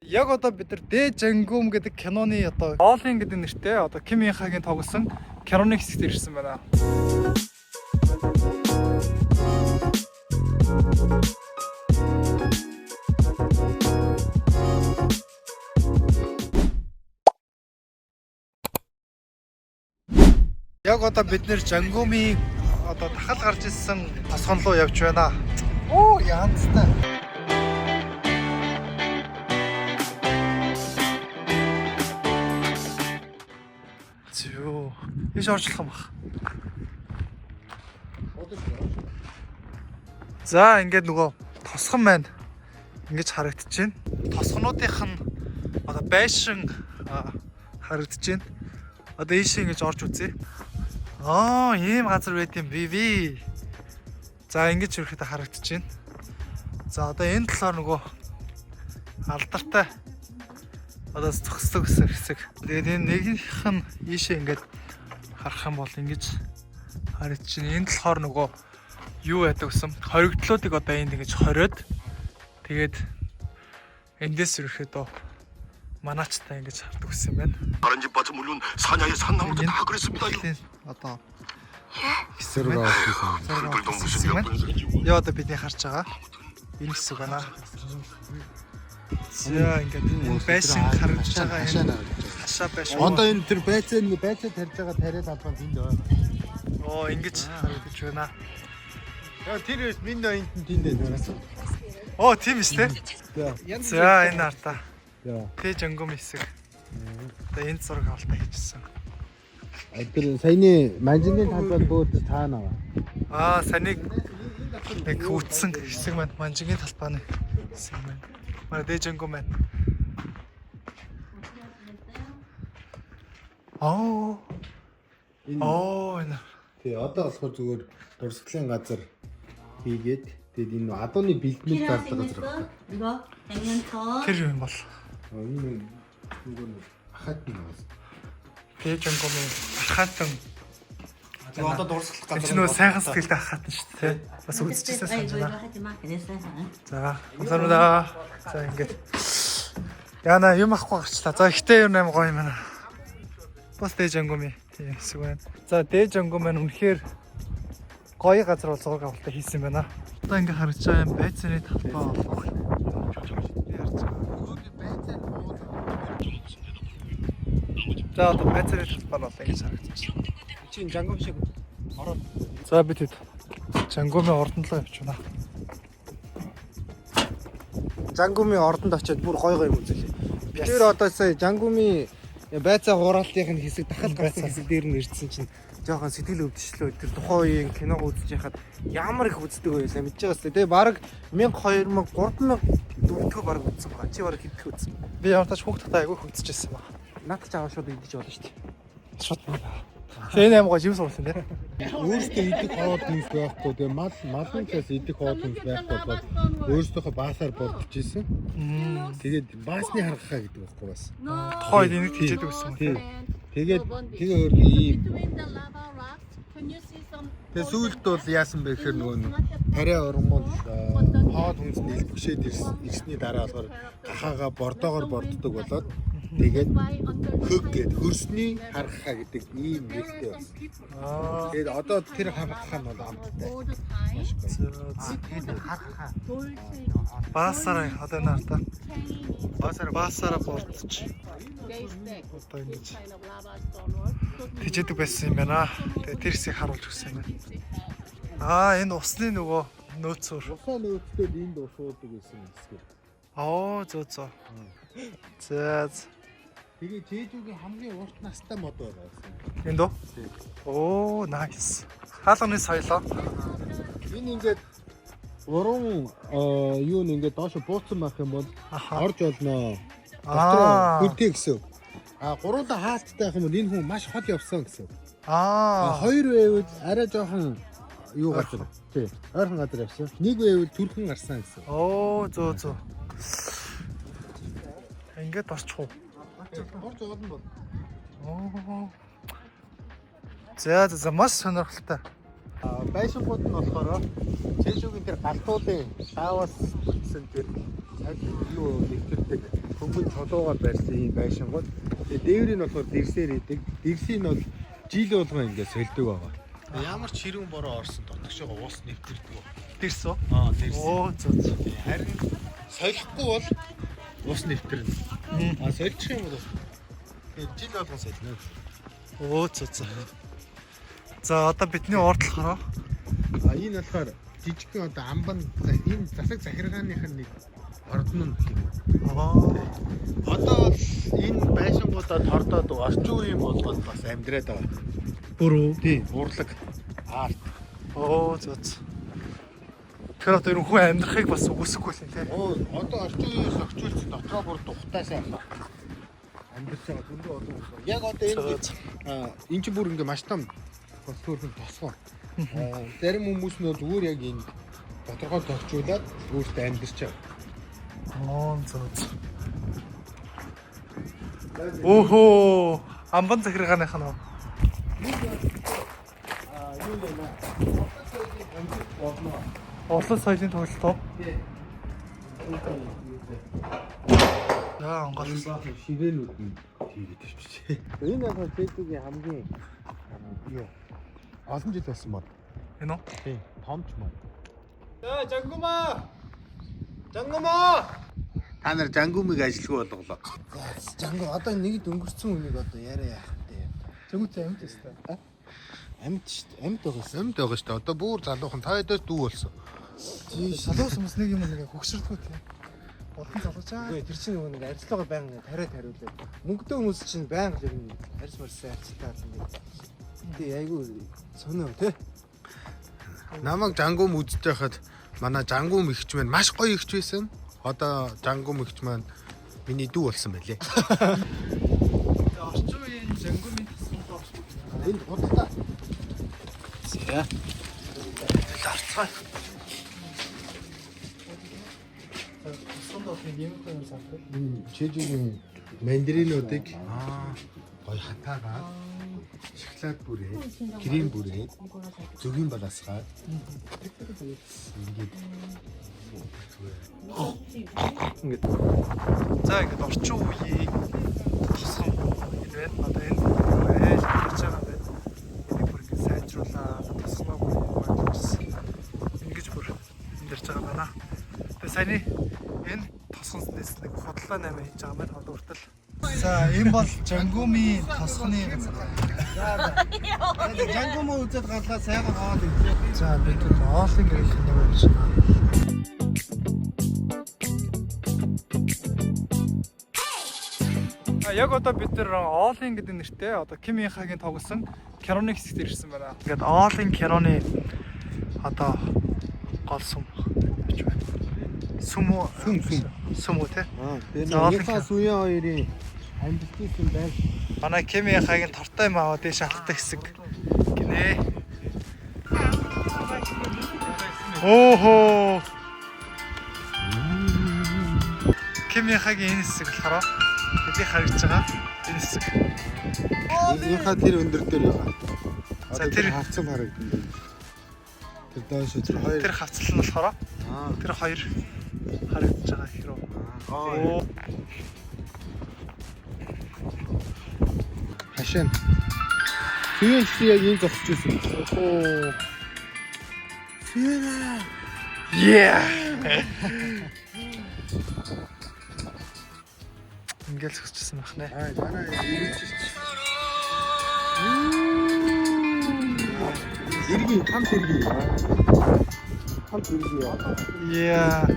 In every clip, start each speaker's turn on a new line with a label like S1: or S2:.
S1: Яг одоо бид нар Дэ Жангум гэдэг киноны одоо Олин гэдэг нэртэй одоо Ким Ин Хагийн тоглосон киноны хэсэгт ирсэн байна. Яг одоо бид нэр Жангумын одоо дахал гарч ирсэн тосгон руу явж байна. Оо янзтай. Зөө. Иш орчлох юм баг. За ингээд нөгөө тосгон маань ингэж харагдаж байна. Тосгонуудынх нь одоо байшин харагдаж байна. Одоо ийшээ ингэж орж үзье. Ийм газар байт юм би. За ингэж ирэхэд харагдаж байна. За одоо энэ талаар нөгөө алдартай одоо зогсдог хэсэг. Тэгээд энэ нэгнийх нь ийшээ ингэж харах юм бол ингэж харагдаж байна. Энэ талаар нөгөө юу байдаг гэсэн хоригдлуудыг одоо энд ингэж хориод тэгээд эндээс ирэхэд манаачтай ингэж хардаг гэсэн юм байна.
S2: 다른 집밭은 물론 사냐의 산나무도 다 그랬습니다요.
S1: Одоо
S3: Хэсэг рүү орсон.
S2: 그들도 무슨 역군인지
S1: яа одоо бидний харж байгаа энэ хэсэг байна. За ингээд энэ байшин харагдаж байгаа энэ хашаа байшин.
S3: Одоо энэ тэр байцаа тарьж байгаа тариад албан тэнд байна.
S1: Ингэж харагдаж байна.
S3: Яа тэр минь энд тэнд байна.
S1: Тийм ээ. За энэ артаа. Тэ Жангум хэсэг. Одоо энэ зураг авалтаа хийчихсэн.
S3: Тэр саяны манжингийн талбайд бөөд таана.
S1: Санийг нэг үтсэн хэсэг маань манжингийн талбайны хэсэг маань. Манай Дэ Жангум маань. Энэ.
S3: Тий одоо болохоор зүгээр дурсгалын газар хийгээд тэгээд энэ адууны бэлтгэл зардаг газар байна.
S4: 이거 냉면터.
S1: Тэр юм бол
S3: Энэ нөгөө ахад нь байна.
S1: Дэ Жангумын ахаатан
S3: Одоо дурсгалах газар.
S1: энэ нөө сайхан сэтгэлтэй ахаатан шүү дээ. Бас үзчихсэн санаж
S4: 이거
S1: байна.
S4: 하지 마. 그랬어요.
S1: За, 감사합니다. За ингээд яна юм ахгүй гарчлаа. За ихтэй юм 8 гоё юм байна. Бас Дэ Жангумын тийм хэсэг байна. За Дэ Жангум маань үнэхээр гоё газар бол зураг авалтаа хийсэн байна. Одоо ингээд харж байгаа юм байцааны талбай болох. За одоо байцааны талбай бол ингэж харагдаж байна.
S3: Чин Жангум шиг ороод.
S1: За бид хэд Жангумын ордонлоо явж байна.
S3: Жангумын ордонд очиод бүр гой юм үзлээ. Тэр одоо сая Жангумын байцаа хураалтын хэсэг дахал гарсан хэсэг дээр нь ирсэн чинь жоохон сэтгэл өвдөшлөө. Тэр тухайн үеийн киног үзэж яхад ямар их үздэг байлаа мэдж байгаас. Тэгээ баг 1000 2000 3000 дөрөвдөө баг үзсэн байгаа. Чи баг хэдэх үзсэн.
S1: Би ямар тач хүүхдтэй айгүй үзчихсэн байна.
S3: Наад ч аваа шууд идэж болно шүү дээ.
S1: Шот. Тэгээ 8 гоо жим суулсан тийм.
S3: Өөрөөсөө идэх хоол хүнс байхгүй. Тэгээ малын цаас идэх хоол хүнс байхгүй бол өөрөөсөө баасаар бодож исэн. Тэгээд баасны харгахаа гэдэг байхгүй бас.
S1: Тухайд энийг хийжээдэг гэсэн юм.
S3: Тэгээд тэгээ өөр ийм. Тэгээ сүүлд бол яасан бэ гэхээр нөгөө тариа урмууд хоол хүнс нэлбэгшээд ирсний дараа болохоор гахаага бордоогоор борддог болоод тэгээд хөг гээд хөрсний харгахаа гэдэг ийм нэртэй байна. Тэгээд одоо тэр харгахаа нь бол амттай. Тэгээд харгахаа
S1: Баасараа одоо энэ артаа. Баасараа бордож. Одоо ингэж хийжээдэг байсан юм байна. Тэгээ тэр хэсгийг харуулж өгсөн юм байна. Энэ усны нөгөө нөөцөөр.
S3: усаа нөөцтэй энд усуудаг гэсэн хэсэг.
S1: Зөө. За.
S3: Тэгээ Жээжүүгийн хамгийн урт настай мод байгаа гэсэн.
S1: Энд үү? Nice. Хаалганы соёлоо.
S3: Энэ ингээд уран юу нэг ингээд доош бууцсан байх юм бол орж олноо. Хөдөө гэсэн. Гуруула хаалттай байх юм бол энэ хүн маш хол явсан гэсэн. Хоёр байвал арай жоохон юу гарч байна. Тий. Ойрхон газар явсан. Нэг байвал түрхэн гарсан гэсэн.
S1: Зөө. Ингээд орчих уу?
S3: Орж олно бол.
S1: За маш сонирхолтой.
S3: Байшингууд нь болохоор Жээжүүгийн тэр галтуулын шааваас бүтсэн тэр юу нэвтэрдэг хөнгөн чулуугаар барьсан юм байшингууд. Тэгээ дээвэр нь болохоор дэрсээр идэг. Дэрсийн нь бол жил болгоо ингээд сольдог байгаа. Ямар ч хэрүүн бороо орсон дотгошоо уус нэвтэрдэг.
S1: Дэрс үү?
S3: Дэрс.
S1: Оо зөө.
S3: Харин солихгүй бол уус нэвтэрнэ. Сольчих юм бол тэгээд жил болгон солино.
S1: Оо зөө. За одоо бидний урдлахаараа
S3: Энэ болохоор жижигхэн одоо амбан энэ засаг захиргааных нь нэг ордон нь гэх юм. Одоо бол энэ байшингуудад хордоод орчин үеийн болгоод бас амьдраад байгаа.
S1: бүрөө.
S3: Тийм, урлаг, арт.
S1: Оо зөө. Тэр одоо ер нь хүн амьдрахыг бас үгүйсэхгүй л юм тий.
S3: Одоо орчин үеэс өгчүүлсэн дотроо бүр тухтаасаа амьдрч байгаа зөндөө олон хүмүүс. Яг одоо энэ чинь бүр ингээ маш том бас төрхөн тосгоо. Зарим хүмүүс нь зүгээр яг энэ тодорхой тохиолдуулаад өөртөө амьдарч байгаа.
S1: Оо зөө. Охоо, амбан захиргааных нь.
S3: Юу юм аа?
S1: Урлаг соёлын тоглолт. Яа, онгол
S3: ширээнүүд нь тэгээд өвчтэй. Энэ яг Facebook-ийн хамгийн юу олон жил болсон мод.
S1: Энэ үү?
S3: Тийм, томч мод. Жангума! Жангума! Та нар жангумыг ажилгүй болголоо. Жангу одоо нэгэд өнгөрцөн үнийг одоо яриа яах вэ?
S1: Зөнгөтэй амьд өстэй.
S3: Амьд шүү дээ. Амьд байгаа шүү. Амьд байгаа шүү дээ. Одоо бүр залуухан та хэд дүү болсон.
S1: Тийм, залуус хүмүүс нэг юм нэг хөгшөрдгөө тийм. Болон залуучаа.
S3: Тэр чинь нэг арилцлага байнга тариулаад. Мөнгөтэй хүмүүс чинь байнга л юм арьс марсаа арцтай юм. Тий, айгу сонио тий. Намайг жангум үзэж байхад манай жангум ихч маань маш гоё ихч байсан. Одоо жангум ихч маань миний дүү болсон байлээ.
S1: Орчин үеийн жангумын тасгал доош.
S3: Энд худалдаа.
S1: За. Ларцгаа. Сондоо тийм юм санагдав.
S3: Чижигийн мандаринуудыг гоё хатаагаад шоколад бүрээ, крем бүрээ, зөгийн баласгаад ингээд
S1: За ингээд орчин үеийг тусгам гэдэг одоо энэ айл хийж байгаа байна. Энийг бүр ингээд сайжруулаад тусгамаа бүр ингэж бүр амьдарч байгаа байна. Тэгээ саяны энэ тусгамснээс нэг худлаа 8 хийж байгаа маань одоо хүртэл. За энэ бол жангумын тусганы газар.
S3: жангум үзээд галаа сайхан хаад ирлээ.
S1: За бид тэр оолын гэрэл нэг байж байна. Яг одоо бид тэр оолын гэдэг нэртэй одоо Ким Ин Хагийн тоглосон киноны хэсэгт ирсэн байна. Ингээд оолын киноны одоо гол сум гэж байна. Сүм үү те?
S3: Тэгээд Суян хоёрын амжилтын юм байна.
S1: Манай Ким Ин Хагийн тортой юм аваад дэш алхдаг хэсэг гинэ. Оохоо. Ким Ин Хагийн энэ хэсэг болохоор хэдий харагдж байгаа энэ хэсэг.
S3: Энийхээ тэр өндөр дээр байгаа.
S1: За тэр
S3: хавцал харагдана. Тэр доош тэр хоёр.
S1: Тэр хавцал нь болохоор тэр хоёр харагдж байгаа хэрэг. Оо.
S3: Хашаан. Суян ч яг энэ зогсож байсан.
S1: Оо.
S3: Суян.
S1: Yeah. Ингээл зогсчихсан байх нэ.
S3: Манай ирж иргий хамт иргий. Хамт иргий.
S1: Yeah.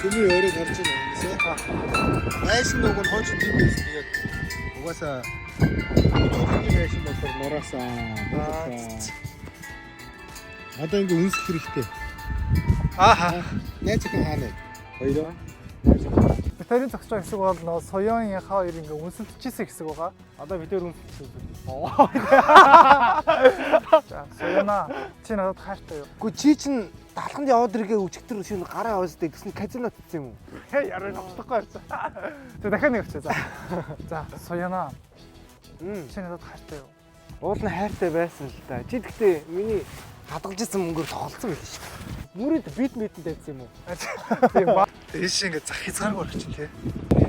S3: Зөний өөрөө гарч ирсэн юмсаа. Байшин нөгөө нь хонч тийм байсан. Тэгээд угаасаа энэ байшин болохоор нураасаа. Одоо ингээ үнсэх хэрэгтэй.
S1: Ааха.
S3: Найзхан хаана вэ? Хоёроо.
S1: Битэрийн зогсож байгаа хэсэг бол нөө Соёнхаа хоёр ингээ үнсэлтчихсэн хэсэг байгаа.
S3: Одоо бид өөр үнсэх.
S1: За Соёна чи надад хайртай юу?
S3: Гү чи чин талханд яваад ирэгээ өчигдөр шин гараа аваастай гэсэн казино татсан юм уу?
S1: Хей яруу навтахгүй ярьсан. За дахиад нэг авчаа. За Соёна. Чи надад хайртай юу?
S3: Уул нь хайртай байсан л да. Чи гэхдээ миний хадгалж исэн мөнгөөр тоглолцсон байл шүү. Нүрэнд бит мэдэн тавьсан юм уу?
S1: Дээш ингээд зах хязгааргүй орчих чинь тий.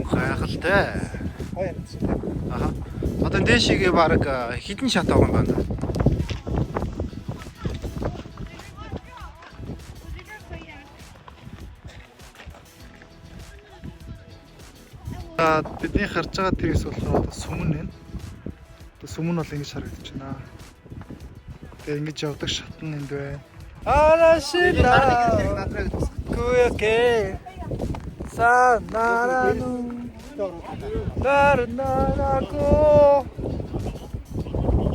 S2: Гайхалтай.
S1: Гоё юм чинь тий.
S2: Аха. Одоо дээшигээ баг хідэн шат байгаа юм байна.
S1: Бидний харж байгаа тэрээс болохоор одоо сүмэн байна. Одоо сүмэн бол ингэж харагдаж байна. Тэгээ ингэж явдаг шатн энд байна. Арашила куяке санарану нарнарако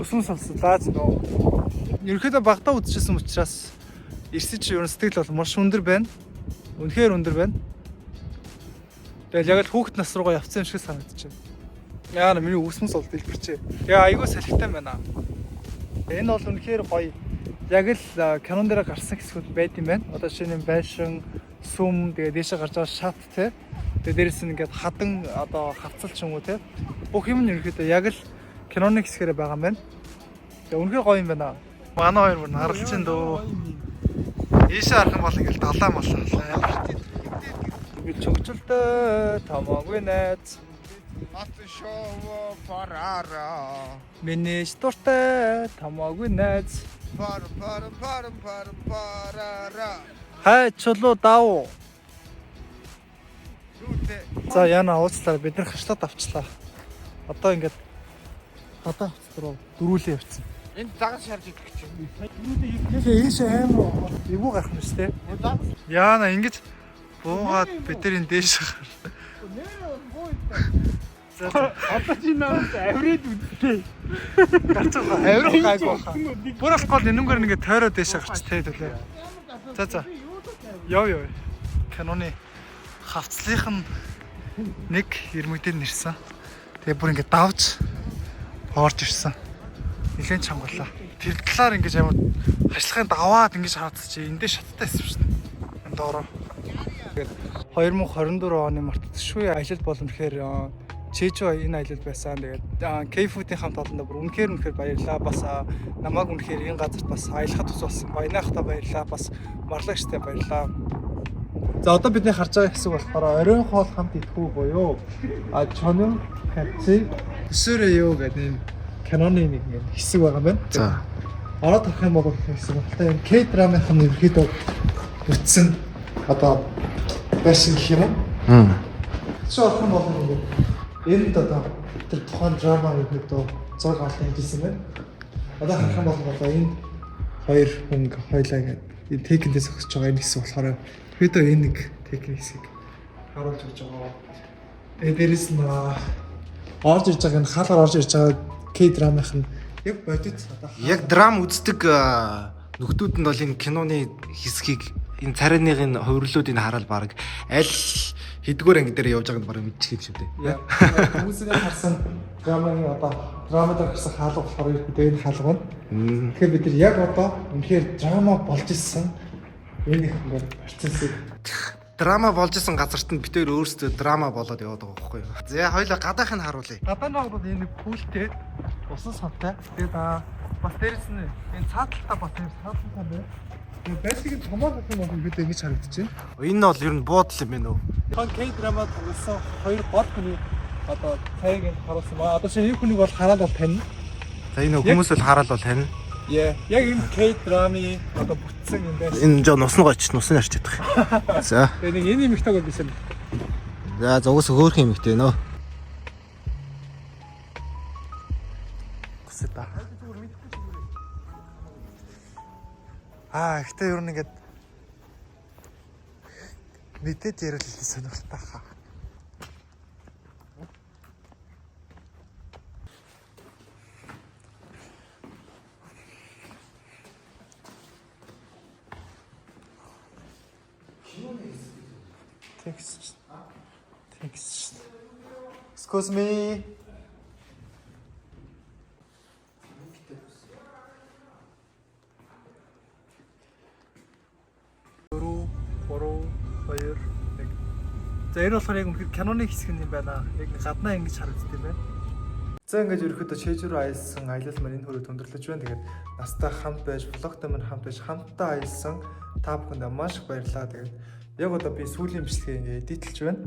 S1: усан сонсолоо нөө. Ерөнхийдөө багтаа үзчихсэн учраас ирсэн чи ер нь сэтгэл бол маш өндөр байна. Үнэхээр өндөр байна. Тэгэл яг л хүүхэд нас руугаа явцсан юм шиг санагдаж байна. Яа на миний үсмэс бол дэлбэрчээ. Тэгээ айгүй салхитай байна. Энэ бол үнэхээр гоё. Яг л кинон дээр гарсан хэсгүүд байд юм байна. Одоо шинэ байшин, сүм, тэгээ дээшээ гарч байгаа шат те. Тэгээ дээрэс нь ингээд хадан одоо хавцал ч юм уу те. Бүх юм нь ерөөхдөө яг л киноны хэсгээрээ байгаа юм байна. Тэгээ үнэхээр гоё юм байна. Манай хоёр бүр наралж чинь дөө. Ийшээ харах юм бол ингээд далаа малаа. Би чөгчлөлтөө тамаагүй найз.
S3: Матшово парара.
S1: Миний дуртай тамаагүй найз.
S3: Парара.
S1: Хай чулуу дав. За яна ууцлаа бид нар хашлаад авчлаа. Одоо ингээд гадаа авцруу дөрүүлээ явцсан.
S3: Энэ загас шарж идэх гэж юм.
S1: Тэгээ ийш амар эвгүй гарах юм шүү дээ. Яна ингэж буугаад бид нар энэ дээш гар.
S3: Одоо чи надад авирээд үзтээ.
S1: Гарч байгаа авирах гайгүй хаа. Бүр алхол энэнгээр ингээд тойроо дээш гарч тайлуулаа. За. Яв. Каноны хавцлынх нь нэг ирмэгдэн нэрсэн. Тэгээ бүр ингээд давж орж ирсэн. Нилээн чангалаа. Тэр талаар ингэж амар хашлахын даваад ингэж хаацчих. Эндээ шаттай байсан шүү дээ. Энд доороо. Тэгээд 2024 оны март төшгүй аялал боломжхээр Чэжүү энэ аялал байсан. Тэгээд K-Food-ийн хамт олондоо бүр үнэхээр баярлалаа. Бас намайг үнэхээр энэ газарт бас аялахад тус болсон. Баянахта баярлалаа. Бас марлагчтай баярлалаа. За одоо бидний харж байгаа хэсэг болохоор оройн хоол хамт идэхгүй буюу чонын хавцыг өсөөрөө юу гэдэг юм киноны нэг хэсэг байгаа юм байна.
S2: За.
S1: Ороод харах юм бол хэсэг болтой юм. K-драмын ерөөхдөө бүтсэн одоо байшин гэх юм уу? Чи орох юм бол энд одоо тэр тухайн драма гэдэг зураг авалт хийсэн байна. Одоо харах юм бол энэ хоёр хүн хоёлаа гэдэг энэ техникээс өгсөж байгаа энэ хэсэг болохоор хэд энэ нэг техник хэсэг харуулж өгч байгаа. Тэгээ дээрэс нь орж ирж байгаа энэ хаалгаар орж ирж байгаа К-драмынх нь яг бодит одоо
S2: Яг драм үздэг нөхдүүд нь бол энэ киноны хэсгийг энэ царайныхын хувирлуудыг хараад баг аль хэдгээр анги дээр явж байгааг нь баг мэдчих юм шүү дээ.
S1: хүмүүсээ харсан драмын одоо драмад гарсан хаалга болохоор энэ хаалга нь. Тэгэхээр бид нар яг одоо үнэхээр драма болж ирсэн энэ их ингээд процессыг
S2: Драма болж исэн газарт нь битээр өөрсдөө драма болоод яваад байгаа байхгүй юу. За хоёлаа гадаах нь харуулъя.
S1: гадаа нэг бол энэ пүүлтэй усан сантай. Тэгээд бас дээрэс нь энэ цааталтаа бас юм цааталтаа байна. Тэгээд байшгийн томоо гэх юм бол бид ингэж харагдаж байна.
S2: Энэ бол ер нь буудал юм байна уу?
S1: Хон К-драма тоглосон хоёр гол хүний одоо цайг харуулсан ба одоо шинэ хүнийг бол хараад бол тань.
S2: За энэ хүмүүс л хараад бол тань.
S1: Яг энэ К-драмын одоо бүтсэн юм байна.
S2: Энэ жоо нус нь гоч нус нь арч чадах. За.
S1: Тэгээд нэг энэ юмхтайг бол биш юм.
S2: За зугас хөөх юм ихтэй нөө.
S1: Тэсэта. Ихтэй ер нь ингээд мэдээд ярил сонирхолтой хаа. Text. Excuse me. За энэ болохоор яг үнэхээр киноны хэсэг юм байна. Яг гаднаа ингэж харагддаг юм байна. За ингэж ерөөхдөө Чэжүү рүү аялсан аялал маань энэ хүрээ төндөрлөж байна. Тэгээд настай хамт байж, влогтой маань хамт байж, хамтдаа аялсан Та бүхэндээ маш их баярлалаа. Тэгээд яг одоо би сүүлийн бичлэгийг ингээ эдитэлж байна.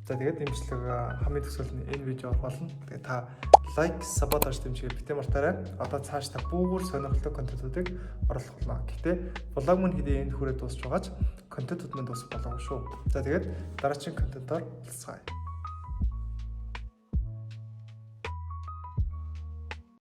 S1: За тэгээд энэ бичлэг хамгийн төгсгөл нь энэ видео орох болно. Тэгээд та лайк, саббатаж дэмжиж битээ мартаарай. Одоо цааш та бүгд сонирхолтой контентуудыг оруулах болно. Гэхдээ влог мань хэдийн энд хүрээд дуусч байгаач контентууд мань дуусах болов шүү. За тэгээд дараагийн контентоор уулзцгаая.